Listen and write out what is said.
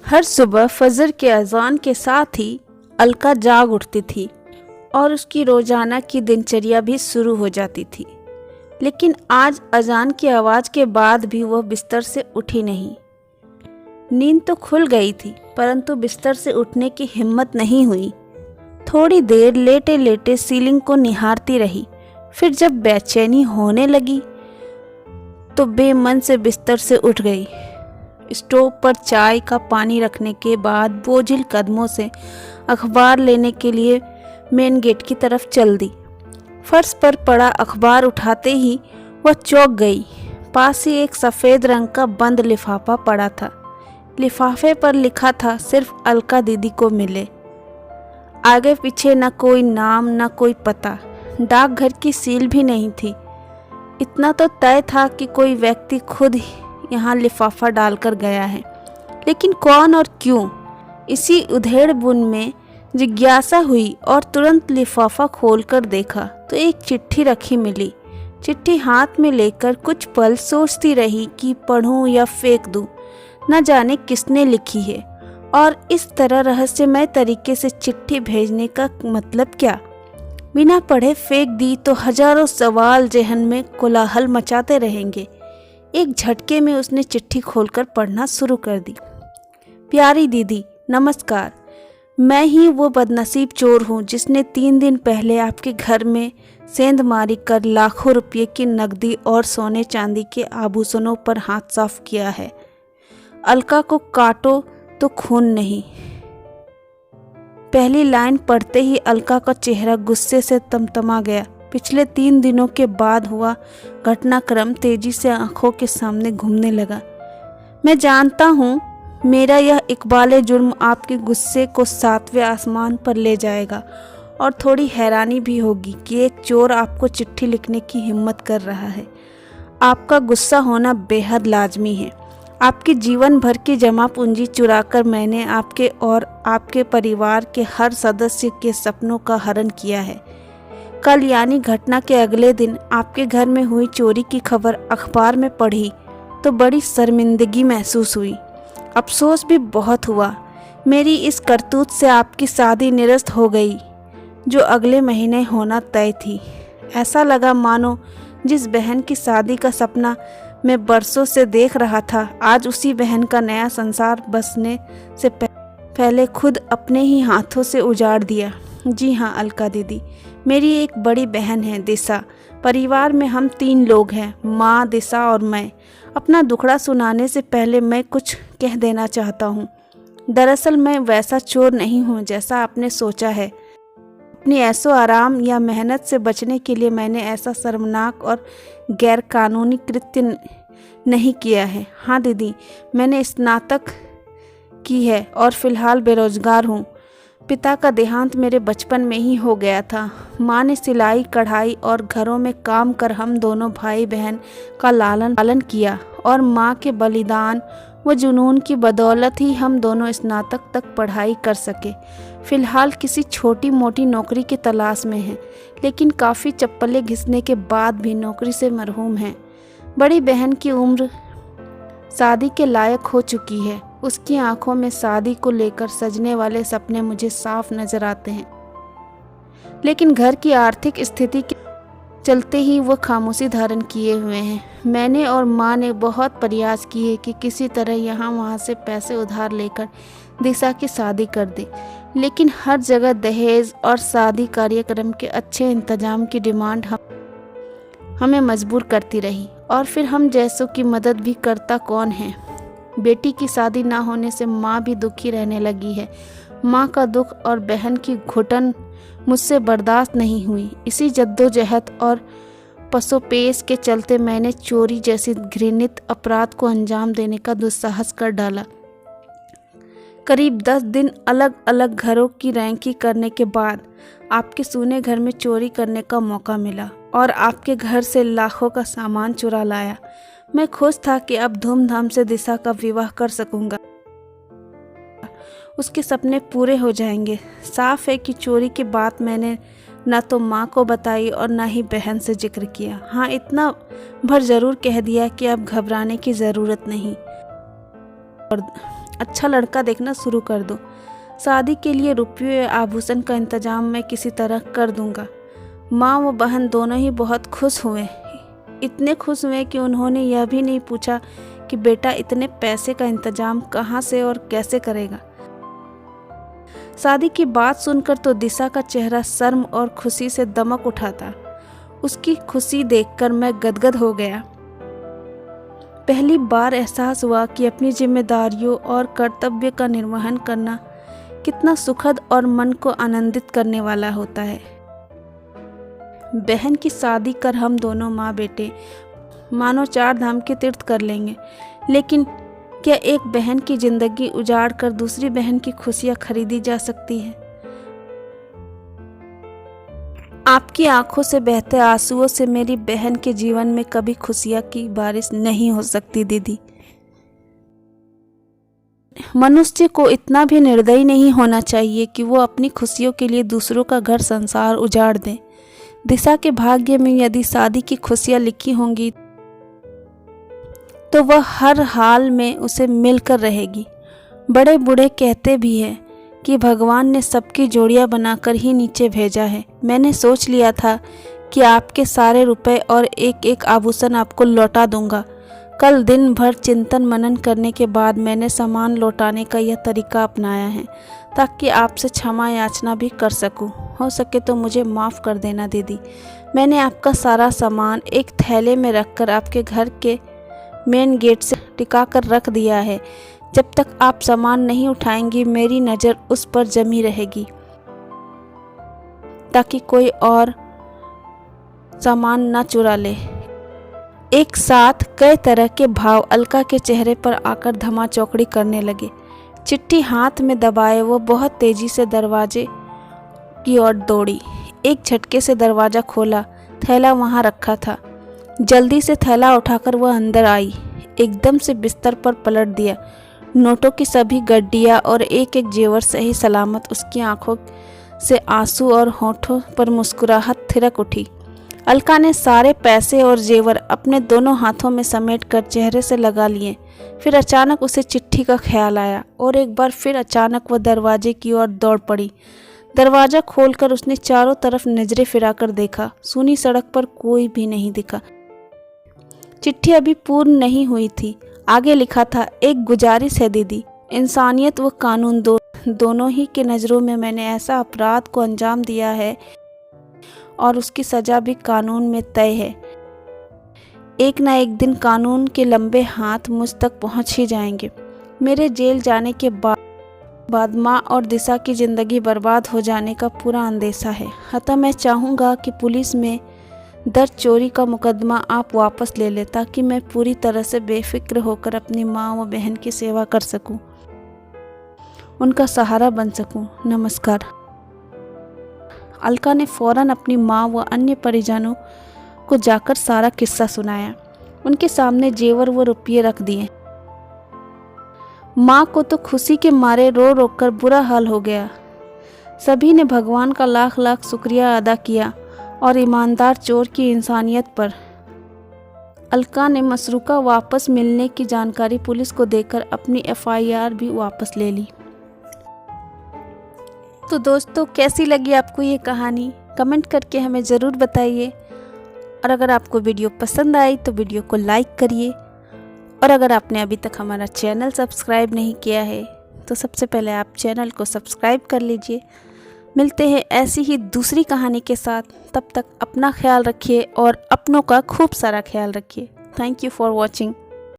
हर सुबह फजर के अजान के साथ ही अलका जाग उठती थी और उसकी रोजाना की दिनचर्या भी शुरू हो जाती थी। लेकिन आज अजान की आवाज़ के बाद भी वह बिस्तर से उठी नहीं। नींद तो खुल गई थी, परंतु बिस्तर से उठने की हिम्मत नहीं हुई। थोड़ी देर लेटे लेटे सीलिंग को निहारती रही। फिर जब बेचैनी होने लगी तो बेमन से बिस्तर से उठ गई। स्टोव पर चाय का पानी रखने के बाद बोझिल कदमों से अखबार लेने के लिए मेन गेट की तरफ चल दी। फर्श पर पड़ा अखबार उठाते ही वह चौंक गई। पास ही एक सफ़ेद रंग का बंद लिफाफा पड़ा था। लिफाफे पर लिखा था, सिर्फ अलका दीदी को मिले। आगे पीछे न कोई नाम न कोई पता, डाकघर की सील भी नहीं थी। इतना तो तय था कि कोई व्यक्ति खुद यहाँ लिफाफा डालकर गया है, लेकिन कौन और क्यों? इसी उधेड़-बुन में जिज्ञासा हुई और तुरंत लिफाफा खोलकर देखा तो एक चिट्ठी रखी मिली। चिट्ठी हाथ में लेकर कुछ पल सोचती रही कि पढूं या फेंक दूं। न जाने किसने लिखी है और इस तरह रहस्यमय तरीके से चिट्ठी भेजने का मतलब क्या? बिना पढ़े फेंक दी तो हजारों सवाल जहन में कोलाहल मचाते रहेंगे। एक झटके में उसने चिट्ठी खोलकर पढ़ना शुरू कर दी। प्यारी दीदी, नमस्कार। मैं ही वो बदनसीब चोर हूँ जिसने 3 दिन पहले आपके घर में सेंधमारी कर लाखों रुपये की नकदी और सोने चांदी के आभूषणों पर हाथ साफ किया है। अलका को काटो तो खून नहीं। पहली लाइन पढ़ते ही अलका का चेहरा गुस्से से तमतमा गया। पिछले 3 दिनों के बाद हुआ घटनाक्रम तेजी से आंखों के सामने घूमने लगा। मैं जानता हूँ मेरा यह इकबाल जुर्म आपके गुस्से को 7वें आसमान पर ले जाएगा और थोड़ी हैरानी भी होगी कि एक चोर आपको चिट्ठी लिखने की हिम्मत कर रहा है। आपका गुस्सा होना बेहद लाजमी है। आपके जीवन भर की जमा पूंजी चुराकर मैंने आपके और आपके परिवार के हर सदस्य के सपनों का हरण किया है। कल यानी घटना के अगले दिन आपके घर में हुई चोरी की खबर अखबार में पढ़ी तो बड़ी शर्मिंदगी महसूस हुई। अफसोस भी बहुत हुआ। मेरी इस करतूत से आपकी शादी निरस्त हो गई, जो अगले महीने होना तय थी। ऐसा लगा मानो जिस बहन की शादी का सपना मैं बरसों से देख रहा था, आज उसी बहन का नया संसार बसने से पहले खुद अपने ही हाथों से उजाड़ दिया। जी हाँ अलका दीदी, मेरी एक बड़ी बहन है दिशा। परिवार में हम 3 लोग हैं, माँ, दिशा और मैं। अपना दुखड़ा सुनाने से पहले मैं कुछ कह देना चाहता हूँ। दरअसल मैं वैसा चोर नहीं हूँ जैसा आपने सोचा है। अपनी ऐशो आराम या मेहनत से बचने के लिए मैंने ऐसा शर्मनाक और गैर कानूनी कृत्य नहीं किया है। हाँ दीदी, मैंने स्नातक की है और फिलहाल बेरोजगार हूँ। पिता का देहांत मेरे बचपन में ही हो गया था। माँ ने सिलाई, कढ़ाई और घरों में काम कर हम दोनों भाई बहन का लालन पालन किया और माँ के बलिदान व जुनून की बदौलत ही हम दोनों स्नातक तक पढ़ाई कर सके। फिलहाल किसी छोटी मोटी नौकरी की तलाश में हैं, लेकिन काफ़ी चप्पलें घिसने के बाद भी नौकरी से मरहूम हैं। बड़ी बहन की उम्र शादी के लायक हो चुकी है। उसकी आंखों में शादी को लेकर सजने वाले सपने मुझे साफ नजर आते हैं, लेकिन घर की आर्थिक स्थिति के चलते ही वो खामोशी धारण किए हुए हैं। मैंने और माँ ने बहुत प्रयास किए कि किसी तरह यहाँ वहाँ से पैसे उधार लेकर दिशा की शादी कर दे, लेकिन हर जगह दहेज और शादी कार्यक्रम के अच्छे इंतजाम की डिमांड हमें मजबूर करती रही। और फिर हम जैसों की मदद भी करता कौन है। बेटी की शादी ना होने से माँ भी दुखी रहने लगी है। माँ का दुख और बहन की घुटन मुझसे बर्दाश्त नहीं हुई। इसी जद्दोजहद और पसोपेश के चलते मैंने चोरी जैसी घृणित अपराध को अंजाम देने का दुस्साहस कर डाला। करीब 10 दिन अलग अलग घरों की रैंकी करने के बाद आपके सूने घर में चोरी करने का मौका मिला और आपके घर से लाखों का सामान चुरा लाया। मैं खुश था कि अब धूमधाम से दिशा का विवाह कर सकूंगा। उसके सपने पूरे हो जाएंगे। साफ है कि चोरी की बात मैंने ना तो माँ को बताई और ना ही बहन से जिक्र किया। हाँ, इतना भर ज़रूर कह दिया कि अब घबराने की ज़रूरत नहीं अच्छा लड़का देखना शुरू कर दो। शादी के लिए रुपयों या आभूषण का इंतजाम मैं किसी तरह कर दूंगा। माँ व बहन दोनों ही बहुत खुश हुए, इतने खुश हुए कि उन्होंने यह भी नहीं पूछा कि बेटा इतने पैसे का इंतजाम कहाँ से और कैसे करेगा। शादी की बात सुनकर तो दिशा का चेहरा शर्म और खुशी से दमक उठा था। उसकी खुशी देखकर मैं गदगद हो गया। पहली बार एहसास हुआ कि अपनी जिम्मेदारियों और कर्तव्य का निर्वहन करना कितना सुखद और मन को आनंदित करने वाला होता है। बहन की शादी कर हम दोनों माँ बेटे मानो 4 धाम के तीर्थ कर लेंगे, लेकिन क्या एक बहन की जिंदगी उजाड़ कर दूसरी बहन की खुशियाँ खरीदी जा सकती है? आपकी आंखों से बहते आंसुओं से मेरी बहन के जीवन में कभी खुशियाँ की बारिश नहीं हो सकती दीदी। मनुष्य को इतना भी निर्दयी नहीं होना चाहिए कि वो अपनी खुशियों के लिए दूसरों का घर संसार उजाड़ दे। दिशा के भाग्य में यदि शादी की खुशियाँ लिखी होंगी तो वह हर हाल में उसे मिलकर रहेगी। बड़े बूढ़े कहते भी हैं कि भगवान ने सबकी जोड़ियां बनाकर ही नीचे भेजा है। मैंने सोच लिया था कि आपके सारे रुपए और एक एक आभूषण आपको लौटा दूंगा। कल दिन भर चिंतन मनन करने के बाद मैंने सामान लौटाने का यह तरीका अपनाया है ताकि आपसे क्षमा याचना भी कर सकूं। हो सके तो मुझे माफ़ कर देना दीदी। मैंने आपका सारा सामान एक थैले में रखकर आपके घर के मेन गेट से टिका कर रख दिया है। जब तक आप सामान नहीं उठाएंगी मेरी नज़र उस पर जमी रहेगी ताकि कोई और सामान न चुरा ले। एक साथ कई तरह के भाव अलका के चेहरे पर आकर धमाचौकड़ी करने लगे। चिट्ठी हाथ में दबाए वो बहुत तेजी से दरवाजे की ओर दौड़ी। एक झटके से दरवाज़ा खोला, थैला वहाँ रखा था। जल्दी से थैला उठाकर वह अंदर आई, एकदम से बिस्तर पर पलट दिया। नोटों की सभी गड्डियाँ और एक एक जेवर सही सलामत। उसकी आंखों से आंसू और होठों पर मुस्कुराहट थिरक उठी। अलका ने सारे पैसे और जेवर अपने दोनों हाथों में समेट कर चेहरे से लगा लिए। फिर अचानक उसे चिट्ठी का ख्याल आया और एक बार फिर अचानक वह दरवाजे की ओर दौड़ पड़ी। दरवाज़ा खोलकर उसने चारों तरफ नजरें फिराकर देखा। सूनी सड़क पर कोई भी नहीं दिखा। चिट्ठी अभी पूर्ण नहीं हुई थी। आगे लिखा था, एक गुजारिश है दीदी, इंसानियत व कानून दोनों ही के नज़रों में मैंने ऐसा अपराध को अंजाम दिया है और उसकी सज़ा भी कानून में तय है। एक ना एक दिन कानून के लंबे हाथ मुझ तक पहुंच ही जाएंगे। मेरे जेल जाने के बाद माँ और दिशा की ज़िंदगी बर्बाद हो जाने का पूरा अंदेशा है। अतः मैं चाहूँगा कि पुलिस में दर्ज चोरी का मुकदमा आप वापस ले लें ताकि मैं पूरी तरह से बेफिक्र होकर अपनी माँ व बहन की सेवा कर सकूं, उनका सहारा बन सकूं। नमस्कार। अलका ने फौरन अपनी माँ व अन्य परिजनों को जाकर सारा किस्सा सुनाया। उनके सामने जेवर व रुपये रख दिए। माँ को तो खुशी के मारे रो रो कर बुरा हाल हो गया। सभी ने भगवान का लाख लाख शुक्रिया अदा किया और ईमानदार चोर की इंसानियत पर। अलका ने मसरूका वापस मिलने की जानकारी पुलिस को देकर अपनी FIR भी वापस ले ली। तो दोस्तों, कैसी लगी आपको ये कहानी? कमेंट करके हमें ज़रूर बताइए। और अगर आपको वीडियो पसंद आई तो वीडियो को लाइक करिए। और अगर आपने अभी तक हमारा चैनल सब्सक्राइब नहीं किया है तो सबसे पहले आप चैनल को सब्सक्राइब कर लीजिए। मिलते हैं ऐसी ही दूसरी कहानी के साथ। तब तक अपना ख्याल रखिए और अपनों का खूब सारा ख्याल रखिए। Thank you for watching.